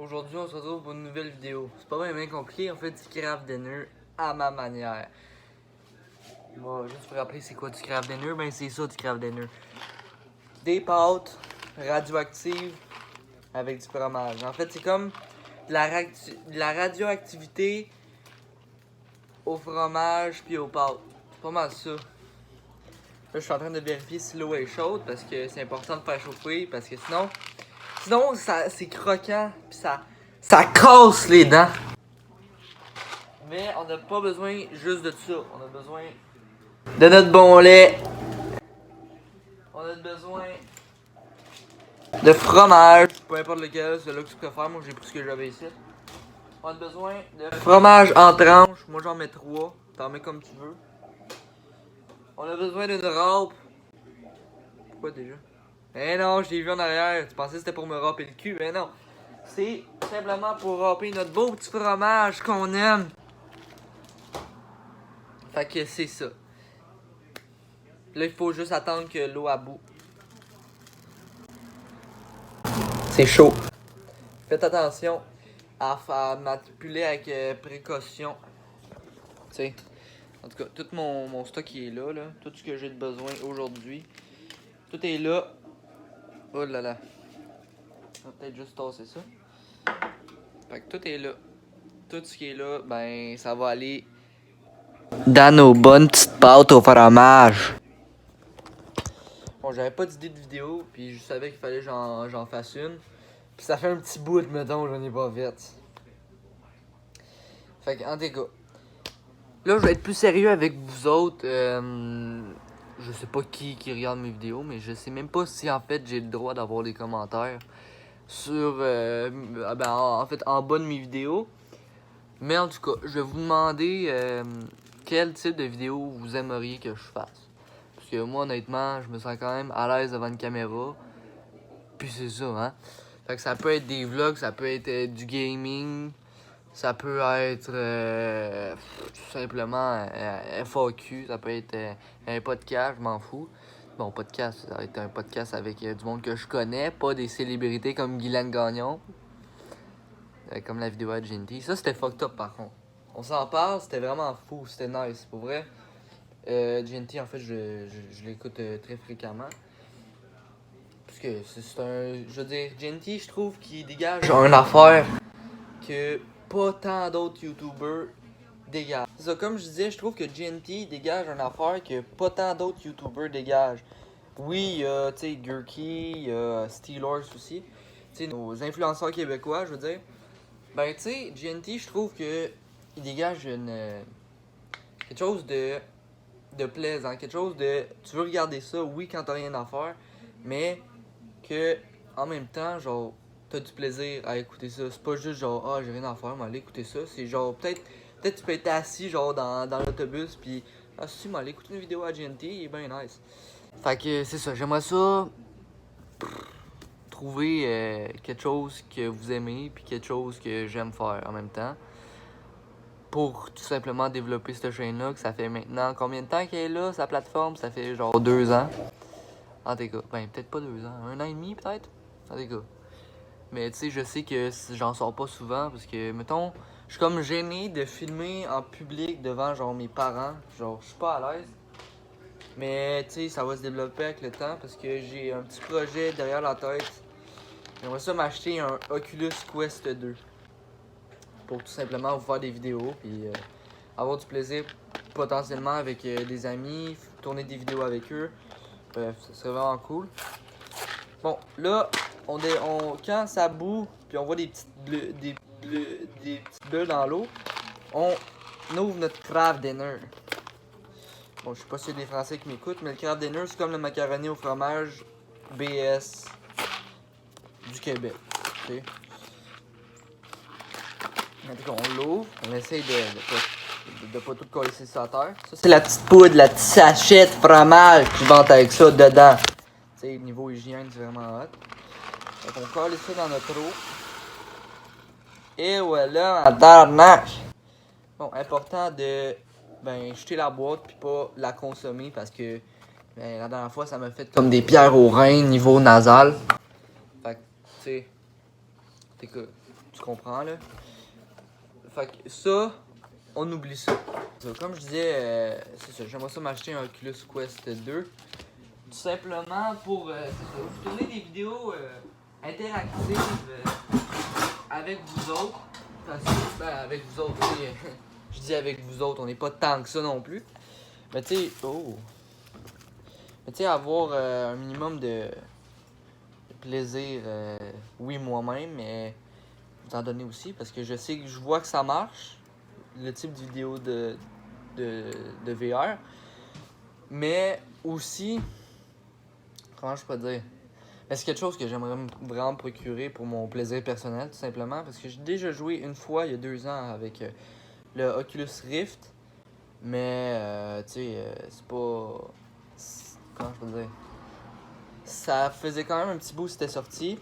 Aujourd'hui, on se retrouve pour une nouvelle vidéo. C'est pas bien compliqué, on fait du craft dinner à ma manière. Bon, juste pour rappeler c'est quoi du craft dinner, ben c'est ça du craft dinner. Des pâtes radioactives avec du fromage. En fait, c'est comme de la radioactivité au fromage puis aux pâtes. C'est pas mal ça. Là, je suis en train de vérifier si l'eau est chaude parce que c'est important de faire chauffer parce que sinon c'est croquant puis ça casse les dents. Mais on n'a pas besoin juste de ça. On a besoin de notre bon lait. On a besoin de fromage, peu importe lequel, c'est là que tu préfères. Moi, j'ai pris ce que j'avais ici. On a besoin de fromage en tranches. Moi, j'en mets 3. T'en mets comme tu veux. On a besoin d'une râpe. Pourquoi déjà? Eh non, je l'ai vu en arrière. Tu pensais que c'était pour me râper le cul? Mais non. C'est simplement pour râper notre beau petit fromage qu'on aime. Fait que c'est ça. Là, il faut juste attendre que l'eau aboue. C'est chaud. Faites attention à manipuler avec précaution. Tu sais. En tout cas, tout mon stock qui est là. Tout ce que j'ai de besoin aujourd'hui. Tout est là. Oh là là. On va peut-être juste tasser ça. Fait que tout est là. Tout ce qui est là, ben, ça va aller dans nos bonnes petites pâtes au fromage. Bon, j'avais pas d'idée de vidéo, puis je savais qu'il fallait que j'en fasse une. Puis ça fait un petit bout, mettons, j'en ai pas fait. Fait que, en tout cas, là, je vais être plus sérieux avec vous autres. Je sais pas qui regarde mes vidéos, mais je sais même pas si, en fait, j'ai le droit d'avoir des commentaires sur, en fait, en bas de mes vidéos. Mais en tout cas, je vais vous demander quel type de vidéo vous aimeriez que je fasse. Parce que moi, honnêtement, je me sens quand même à l'aise devant une caméra. Puis c'est ça, hein. Fait que ça peut être des vlogs, ça peut être du gaming, ça peut être tout simplement FAQ, ça peut être un podcast, je m'en fous. Bon, podcast, ça va être un podcast avec du monde que je connais, pas des célébrités comme Guylaine Gagnon. Comme la vidéo à GNT. Ça, c'était fucked up par contre. On s'en parle, c'était vraiment fou, c'était nice, pour vrai. GNT, en fait, je l'écoute très fréquemment. Parce que c'est un. Je veux dire, GNT, je trouve qu'il dégage une affaire que pas tant d'autres YouTubers dégagent. C'est ça, comme je disais, je trouve que GNT dégage une affaire que pas tant d'autres YouTubers dégagent. Oui, il y a, tu sais, Gurky, il y a Steelers aussi. Tu sais, nos influenceurs québécois, je veux dire. Ben, tu sais, GNT, je trouve que il dégage quelque chose de plaisant, quelque chose de. Tu veux regarder ça, oui, quand t'as rien à faire, mais que en même temps, genre, t'as du plaisir à écouter ça. C'est pas juste genre, ah, j'ai rien à faire, mais aller écouter ça. C'est genre, peut-être tu peux être assis, genre, dans l'autobus, puis, ah, si, mais aller écouter une vidéo à GNT, il est bien nice. Fait que c'est ça, j'aimerais ça. Trouver quelque chose que vous aimez, puis quelque chose que j'aime faire en même temps. Pour tout simplement développer cette chaîne-là, que ça fait maintenant combien de temps qu'elle est là, sa plateforme? Ça fait genre 2 ans. En tout cas, ben peut-être pas 2 ans, 1 an et demi peut-être? En tout cas. Mais tu sais, je sais que j'en sors pas souvent parce que, mettons, je suis comme gêné de filmer en public devant genre mes parents. Genre, je suis pas à l'aise. Mais tu sais, ça va se développer avec le temps parce que j'ai un petit projet derrière la tête. J'aimerais ça m'acheter un Oculus Quest 2. Pour tout simplement vous faire des vidéos, puis avoir du plaisir potentiellement avec des amis, tourner des vidéos avec eux. Bref, ça serait vraiment cool. Bon, là, quand ça bout, puis on voit des petites bulles dans l'eau, on ouvre notre craft dinner. Bon, je sais pas s'il y a des Français qui m'écoutent, mais le craft dinner, c'est comme le macaroni au fromage BS du Québec. Okay? En tout cas, on l'ouvre, on essaye de pas tout coller sur la terre. Ça, c'est la petite poudre, la petite sachet de fromage qui vente avec ça dedans. Tu sais, niveau hygiène, c'est vraiment hot. Donc, on colle ça dans notre eau. Et voilà, en tabarnak! Bon, important de jeter la boîte puis pas la consommer parce que la dernière fois, ça m'a fait comme des pierres au rein niveau nasal. Fait que, tu sais, tu tu comprends là. Fait que ça, on oublie ça. Comme je disais, c'est ça, j'aimerais ça m'acheter un Oculus Quest 2. Tout simplement pour vous tourner des vidéos interactives avec vous autres. Parce que, ben, avec vous autres, je dis avec vous autres, on n'est pas tant que ça non plus. Mais tu sais, avoir un minimum de plaisir, oui, moi-même, mais vous en donner aussi, parce que je vois que ça marche, le type de vidéo de VR, mais aussi, comment je peux dire, mais c'est quelque chose que j'aimerais vraiment me procurer pour mon plaisir personnel, tout simplement, parce que j'ai déjà joué une fois, il y a 2 ans, avec le Oculus Rift, mais, tu sais, c'est pas... Comment je peux dire? Ça faisait quand même un petit bout que c'était sorti,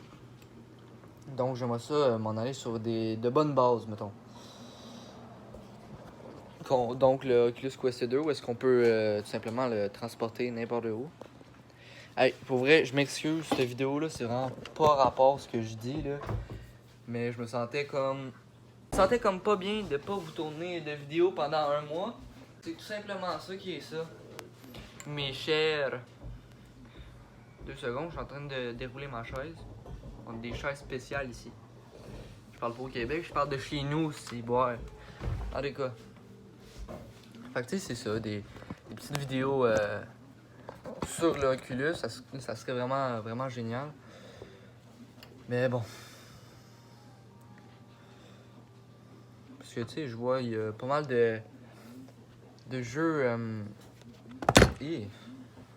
donc j'aimerais ça m'en aller sur de bonnes bases, mettons. Donc le Oculus Quest 2, où est-ce qu'on peut tout simplement le transporter n'importe où. Hey, pour vrai, je m'excuse, cette vidéo-là, c'est vraiment pas rapport à ce que je dis, là. Mais je me sentais comme pas bien de pas vous tourner de vidéo pendant 1 mois. C'est tout simplement ça qui est ça. Mes chers... 2 secondes, je suis en train de dérouler ma chaise. On a des chaises spéciales ici. Je parle pas au Québec, je parle de chez nous aussi, boire. En tout cas. Fait que tu sais, c'est ça, des petites vidéos sur l'Oculus, ça serait vraiment, vraiment génial. Mais bon. Parce que tu sais, je vois, il y a pas mal de jeux.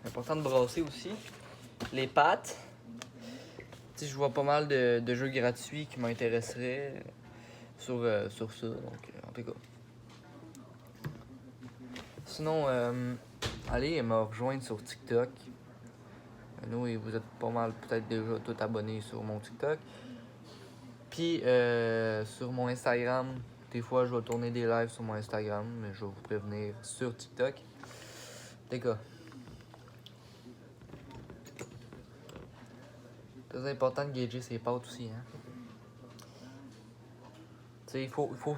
Important de brasser aussi. Les pattes. Tu sais, je vois pas mal de jeux gratuits qui m'intéresseraient sur ça. Donc, en tout cas. Sinon, allez me rejoindre sur TikTok. Nous, vous êtes pas mal peut-être déjà tout abonnés sur mon TikTok. Puis sur mon Instagram, des fois je vais tourner des lives sur mon Instagram, mais je vais vous prévenir sur TikTok. Les gars. Très important de gager ses potes aussi, hein. Tu sais,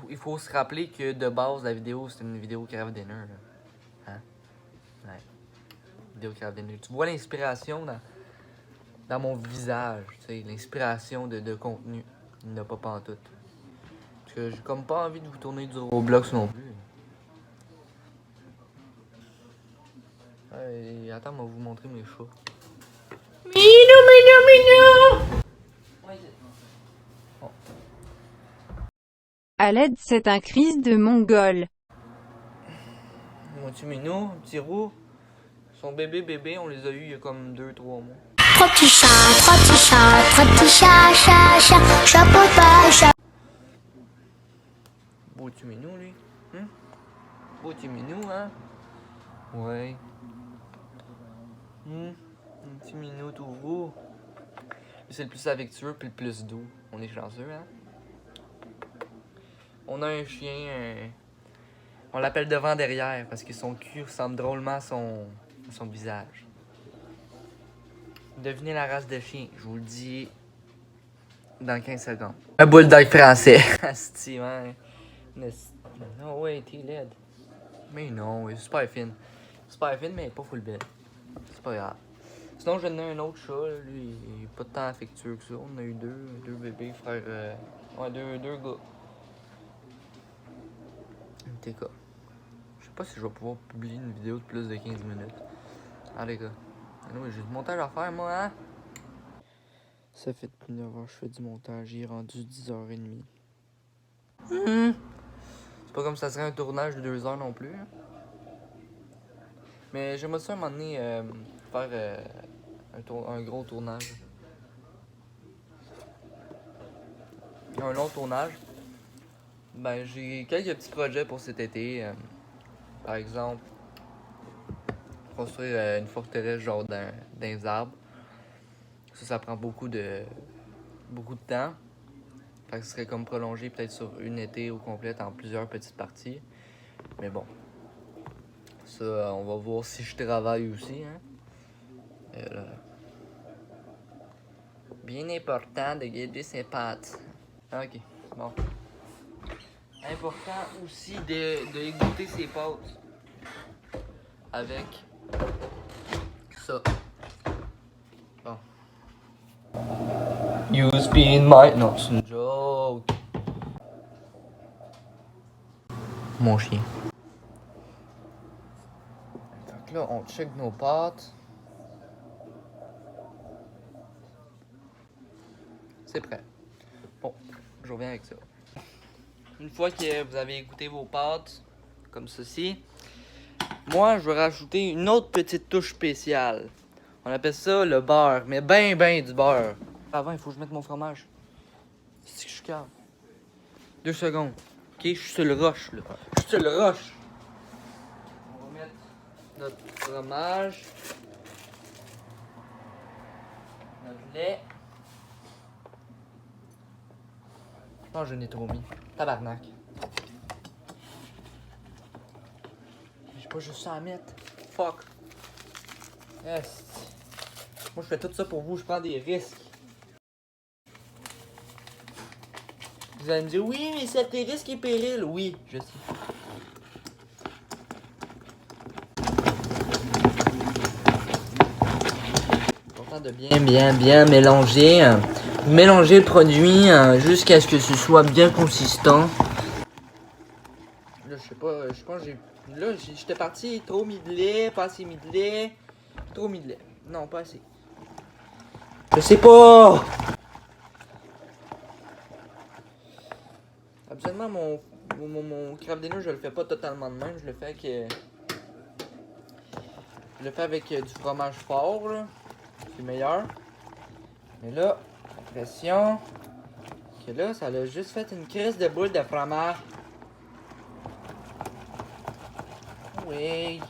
il faut se rappeler que de base, la vidéo, c'est une vidéo Craft Dinner, là. Hein? Ouais. Vidéo Craft Dinner. Tu vois l'inspiration dans mon visage, tu sais, l'inspiration de contenu. Il n'y en a pas pantoute. Parce que j'ai comme pas envie de vous tourner du Roblox non plus. Attends, on va vous montrer mes chats. Minou, minou, minou! Oh. À l'aide, c'est un Christ de Mongol. Mon petit minou, un petit roux. Son bébé, on les a eu il y a comme 2-3 mois. Trois petits chats, chapeau pas, chapeau. Beau petit minou, lui. Beau petit minou, hein? Ouais. Un petit minou tout roux. C'est le plus affectueux puis le plus doux. On est chanceux, hein? On a un chien, on l'appelle devant derrière parce que son cul ressemble drôlement à son visage. Devinez la race de chien, je vous le dis dans 15 secondes. Un bulldog français. Asti, man. Non, ouais, t'es laide. Mais non, c'est super fine. Super fine, mais pas full belle. C'est pas grave. Sinon, j'en ai un autre chat, là. Lui, il est pas tant affectueux que ça. On a eu deux bébés, frères. Ouais, deux gars. TK. Je sais pas si je vais pouvoir publier une vidéo de plus de 15 minutes. Allez, gars. Oui, j'ai du montage à faire, moi, hein? Ça fait depuis 9h, je fais du montage. Il est rendu 10h30. C'est pas comme ça serait un tournage de 2 heures non plus. Hein? Mais j'aimerais ça un moment donné faire un gros tournage. Un long tournage. Ben, j'ai quelques petits projets pour cet été. Par exemple, construire une forteresse genre dans les arbres. Ça prend beaucoup de temps. Fait que ce serait comme prolongé peut-être sur une été au complet en plusieurs petites parties. Mais bon. Ça, on va voir si je travaille aussi. Hein. Bien important de guider ses pattes. Ok. Bon. Important aussi de égoutter ses pâtes. Avec ça. Bon. You spin my... Non, c'est une joke. Mon chien. Donc là, on check nos pâtes. C'est prêt. Bon, je reviens avec ça. Une fois que vous avez égoutter vos pâtes, comme ceci, moi, je vais rajouter une autre petite touche spéciale. On appelle ça le beurre, mais ben du beurre. Avant, il faut que je mette mon fromage. C'est que je suis calme. 2 secondes. Ok, je suis sur le roche, là. Je suis sur le roche. On va mettre notre fromage. Notre lait. Je pense que je n'ai trop mis. Tabarnak. J'ai pas juste ça à mettre. Fuck. Yes. Moi, je fais tout ça pour vous. Je prends des risques. Vous allez me dire, oui, mais c'est tes risques et périls. Oui, je sais. Important de bien mélanger. Mélanger le produit jusqu'à ce que ce soit bien consistant. Là, je sais pas, je pense que j'ai... Là, j'étais parti trop mis de lait, pas assez mis de lait. Trop mis de lait. Non, pas assez. Je sais pas! Absolument, mon craft dinner, je le fais pas totalement de même. Je le fais avec... Je le fais avec du fromage fort, là. C'est meilleur. Mais là, l'impression que là, ça a juste fait une crise de boule de fromage. Oui.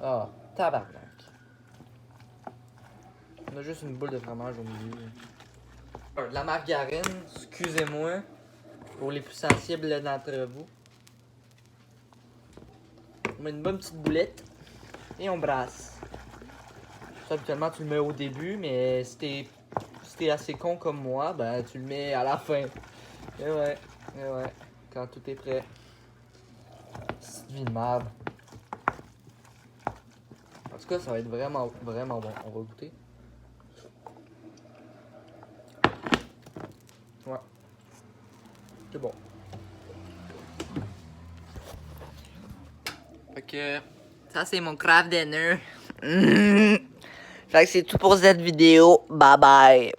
Ah, tabarnak. On a juste une boule de fromage au milieu. De la margarine, excusez-moi, pour les plus sensibles d'entre vous. On met une bonne petite boulette et on brasse. Ça, habituellement, tu le mets au début, mais si t'es assez con comme moi, ben tu le mets à la fin. Et ouais, quand tout est prêt. C'est vie de merde. En tout cas, ça va être vraiment bon. On va goûter. Ouais. C'est bon. Fait que ça, c'est mon craft dinner. Fait que c'est tout pour cette vidéo. Bye bye.